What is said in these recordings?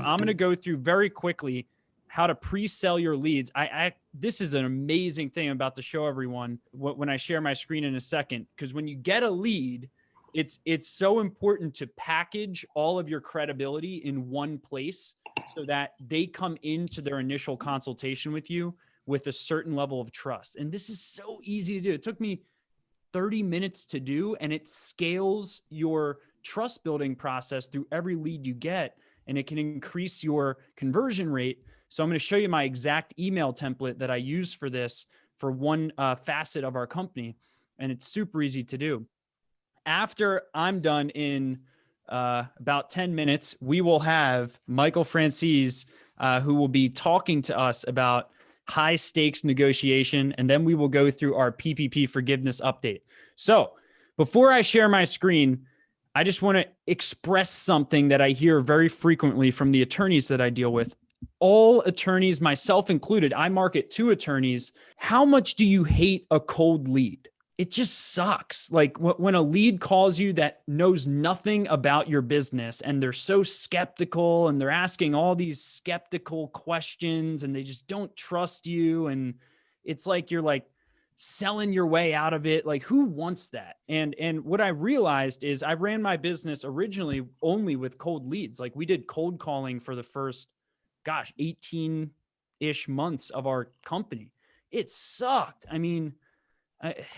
So I'm going to go through very quickly how to pre-sell your leads. This is an amazing thing I'm about to show everyone when I share my screen in a second, because when you get a lead, it's so important to package all of your credibility in one place so that they come into their initial consultation with you with a certain level of trust. And this is so easy to do. It took me 30 minutes to do, and it scales your trust building process through every lead you get, and it can increase your conversion rate. So I'm going to show you my exact email template that I use for this for one facet of our company, and it's super easy to do. After I'm done in about 10 minutes, we will have Michael Francis, who will be talking to us about high stakes negotiation, and then we will go through our PPP forgiveness update. So before I share my screen, I just want to express something that I hear very frequently from the attorneys that I deal with. All attorneys, myself included, I market to attorneys. How much do you hate a cold lead? It just sucks. Like when a lead calls you that knows nothing about your business and they're so skeptical and they're asking all these skeptical questions and they just don't trust you. And it's like you're like selling your way out of it. Like, who wants that? And what I realized is I ran my business originally only with cold leads. Like we did cold calling for the first, 18-ish months of our company. It sucked. I mean,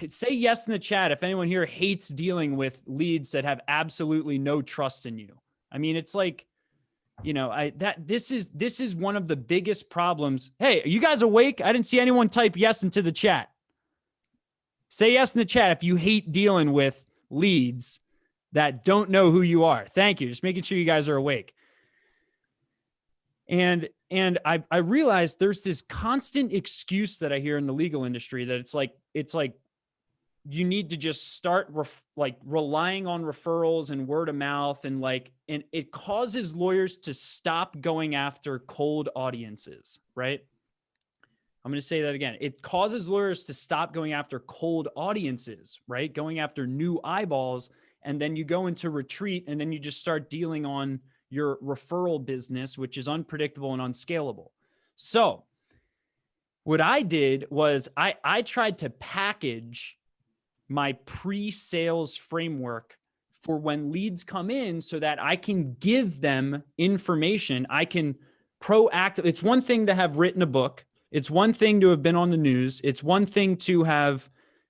say yes in the chat if anyone here hates dealing with leads that have absolutely no trust in you. I mean, it's like, this is one of the biggest problems. Hey, are you guys awake? I didn't see anyone type yes into the chat. Say yes in the chat if you hate dealing with leads that don't know who you are. Thank you. Just making sure you guys are awake. And I realized there's this constant excuse that I hear in the legal industry that it's like you need to just start relying on referrals and word of mouth and it causes lawyers to stop going after cold audiences, right? I'm going to say that again. It causes lawyers to stop going after cold audiences, right? Going after new eyeballs, and then you go into retreat and then you just start dealing on your referral business, which is unpredictable and unscalable. So what I did was I tried to package my pre-sales framework for when leads come in so that I can give them information. I can proactive. It's one thing to have written a book. It's one thing to have been on the news. It's one thing to have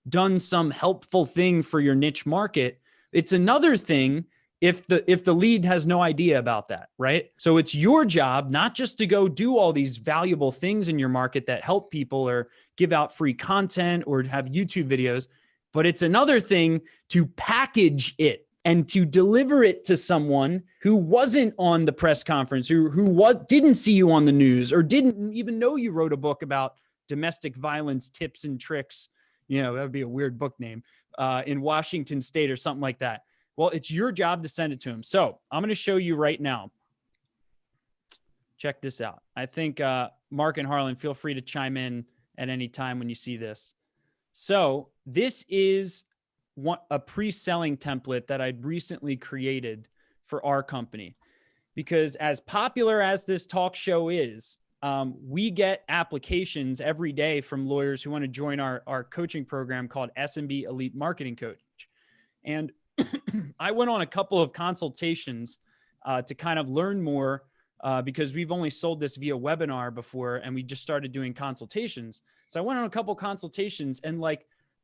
done some helpful thing for your niche market. It's another thing if the lead has no idea about that, right? So it's your job not just to go do all these valuable things in your market that help people or give out free content or have YouTube videos, but it's another thing to package it and to deliver it to someone who wasn't on the press conference, who didn't see you on the news or didn't even know you wrote a book about domestic violence tips and tricks. That would be a weird book name, in Washington State or something like that. Well, it's your job to send it to him. So I'm going to show you right now. Check this out. I think Mark and Harlan, feel free to chime in at any time when you see this. So this is a pre-selling template that I'd recently created for our company, because as popular as this talk show is, we get applications every day from lawyers who want to join our coaching program called SMB Elite Marketing Coach. And I went on a couple of consultations to kind of learn more because we've only sold this via webinar before, and we just started doing consultations. So I went on a couple of consultations, and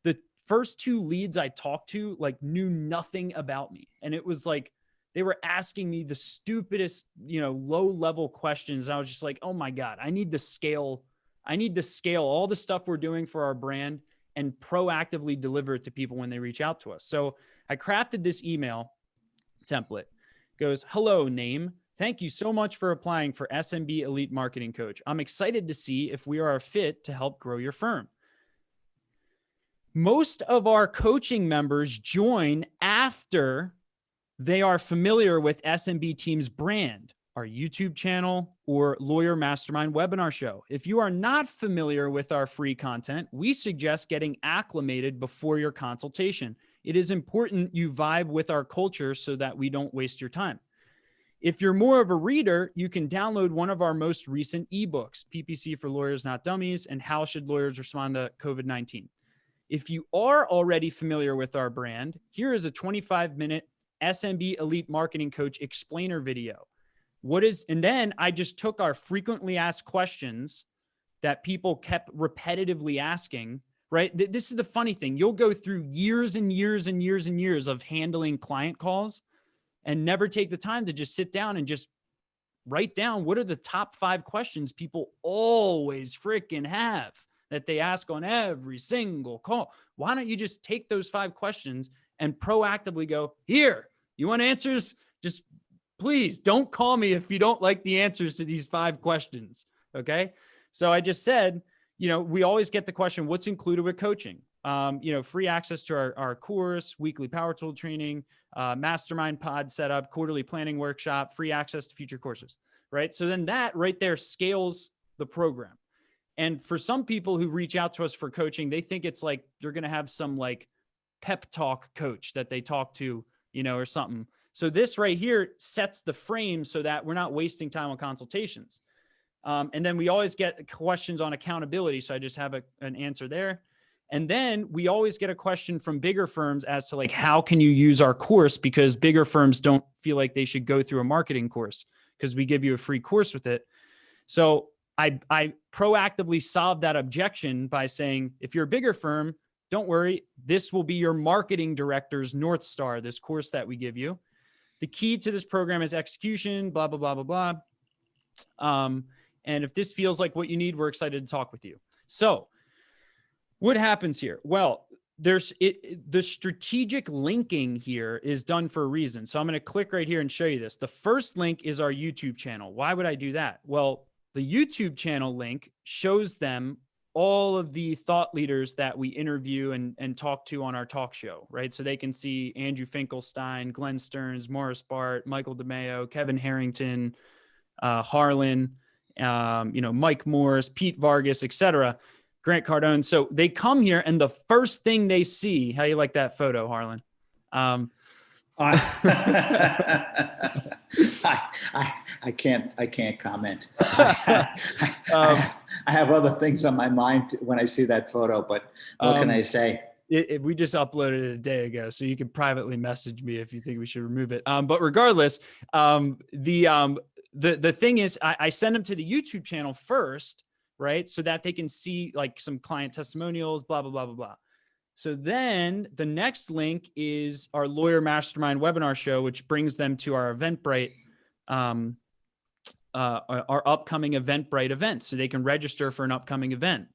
the first two leads I talked to knew nothing about me. And it was like, they were asking me the stupidest, low level questions. I was just like, oh my God, I need to scale all the stuff we're doing for our brand and proactively deliver it to people when they reach out to us. So I crafted this email template. It goes, hello, name. Thank you so much for applying for SMB Elite Marketing Coach. I'm excited to see if we are a fit to help grow your firm. Most of our coaching members join after they are familiar with SMB Team's brand, our YouTube channel, or Lawyer Mastermind webinar show. If you are not familiar with our free content, we suggest getting acclimated before your consultation. It is important you vibe with our culture so that we don't waste your time. If you're more of a reader, you can download one of our most recent ebooks, PPC for Lawyers Not Dummies and How Should Lawyers Respond to COVID-19. If you are already familiar with our brand, here is a 25-minute SMB Elite Marketing Coach explainer video. And then I just took our frequently asked questions that people kept repetitively asking, right? This is the funny thing. You'll go through years and years and years and years of handling client calls and never take the time to just sit down and just write down what are the top 5 questions people always freaking have that they ask on every single call. Why don't you just take those 5 questions and proactively go, here, you want answers? Just please don't call me if you don't like the answers to these 5 questions. Okay. So I just said, we always get the question, what's included with coaching? Free access to our course, weekly power tool training, mastermind pod setup, quarterly planning workshop, free access to future courses, right? So then that right there scales the program. And for some people who reach out to us for coaching, they think it's like they're going to have some like pep talk coach that they talk to, or something. So this right here sets the frame so that we're not wasting time on consultations. And then we always get questions on accountability. So I just have an answer there. And then we always get a question from bigger firms as to like, how can you use our course? Because bigger firms don't feel like they should go through a marketing course because we give you a free course with it. So I proactively solved that objection by saying, if you're a bigger firm, don't worry. This will be your marketing director's North Star, this course that we give you. The key to this program is execution, blah, blah, blah, blah, blah. And if this feels like what you need, we're excited to talk with you. So what happens here? Well, the strategic linking here is done for a reason. So I'm going to click right here and show you this. The first link is our YouTube channel. Why would I do that? Well, the YouTube channel link shows them all of the thought leaders that we interview and talk to on our talk show, right? So they can see Andrew Finkelstein, Glenn Stearns, Morris Bart, Michael DeMeo, Kevin Harrington, Harlan, Mike Morris, Pete Vargas, etc., Grant Cardone. So they come here and the first thing they see, how you like that photo, Harlan? I can't comment. I have other things on my mind when I see that photo, but what can I say? We just uploaded it a day ago, so you can privately message me if you think we should remove it. But regardless, the thing is, I send them to the YouTube channel first, right? So that they can see like some client testimonials, blah, blah, blah, blah, blah. So then the next link is our Lawyer Mastermind webinar show, which brings them to our Eventbrite, our upcoming Eventbrite event. So they can register for an upcoming event.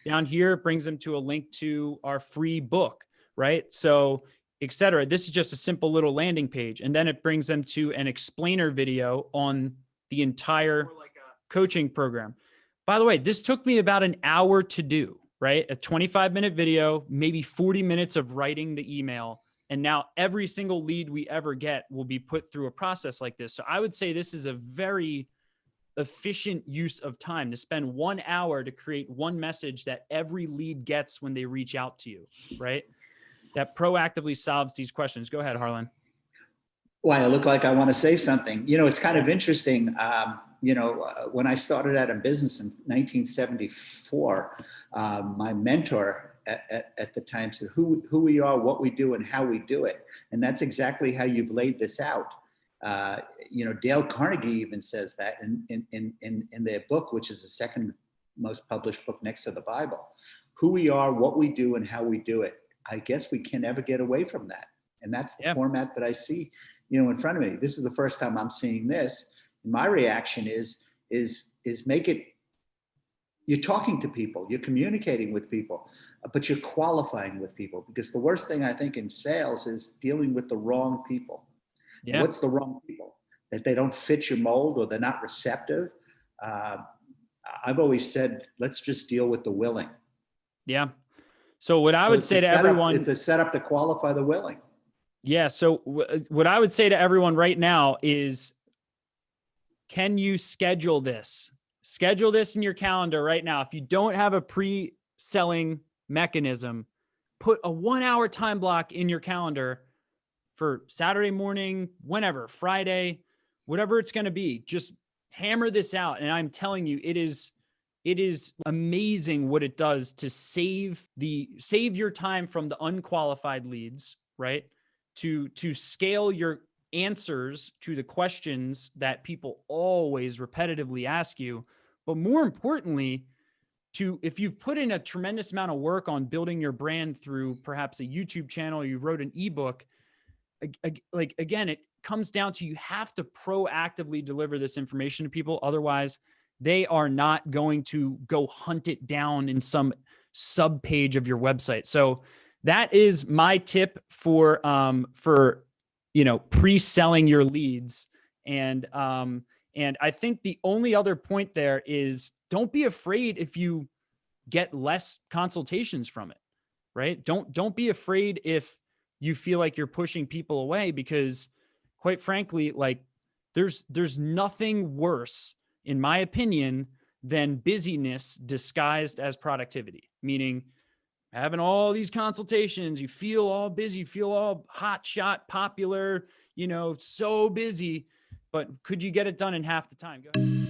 Down here, it brings them to a link to our free book, right? So, et cetera. This is just a simple little landing page. And then it brings them to an explainer video on the entire coaching program. By the way, this took me about an hour to do, right? A 25-minute video, maybe 40 minutes of writing the email. And now every single lead we ever get will be put through a process like this. So I would say this is a very efficient use of time to spend 1 hour to create one message that every lead gets when they reach out to you, right? That proactively solves these questions. Go ahead, Harlan. Well, I look like I want to say something. It's kind of interesting. When I started out in business in 1974, my mentor at the time said, who we are, what we do, and how we do it. And that's exactly how you've laid this out. Dale Carnegie even says that in their book, which is the second most published book next to the Bible. Who we are, what we do, and how we do it. I guess we can never get away from that. And that's the format that I see, in front of me. This is the first time I'm seeing this. My reaction is make it, you're talking to people, you're communicating with people, but you're qualifying with people, because the worst thing I think in sales is dealing with the wrong people. Yeah. What's the wrong people? That they don't fit your mold or they're not receptive. I've always said, let's just deal with the willing. Yeah. So what I would say to everyone, it's a setup to qualify the willing. Yeah. So what I would say to everyone right now is, can you schedule this? Schedule this in your calendar right now. If you don't have a pre-selling mechanism, put a 1 hour time block in your calendar for Saturday morning, whenever, Friday, whatever it's going to be, just hammer this out. And I'm telling you, it is amazing what it does to save your time from the unqualified leads, right? To scale your answers to the questions that people always repetitively ask you. But more importantly, if you've put in a tremendous amount of work on building your brand through perhaps a YouTube channel, you wrote an ebook, like, again, it comes down to, you have to proactively deliver this information to people. Otherwise, they are not going to go hunt it down in some sub page of your website. So that is my tip for pre-selling your leads. And I think the only other point there is, don't be afraid if you get less consultations from it, right? Don't be afraid if you feel like you're pushing people away, because quite frankly, like, there's nothing worse, in my opinion, than busyness disguised as productivity. Meaning, having all these consultations, you feel all busy, you feel all hot shot, popular, so busy, but could you get it done in half the time? Go ahead.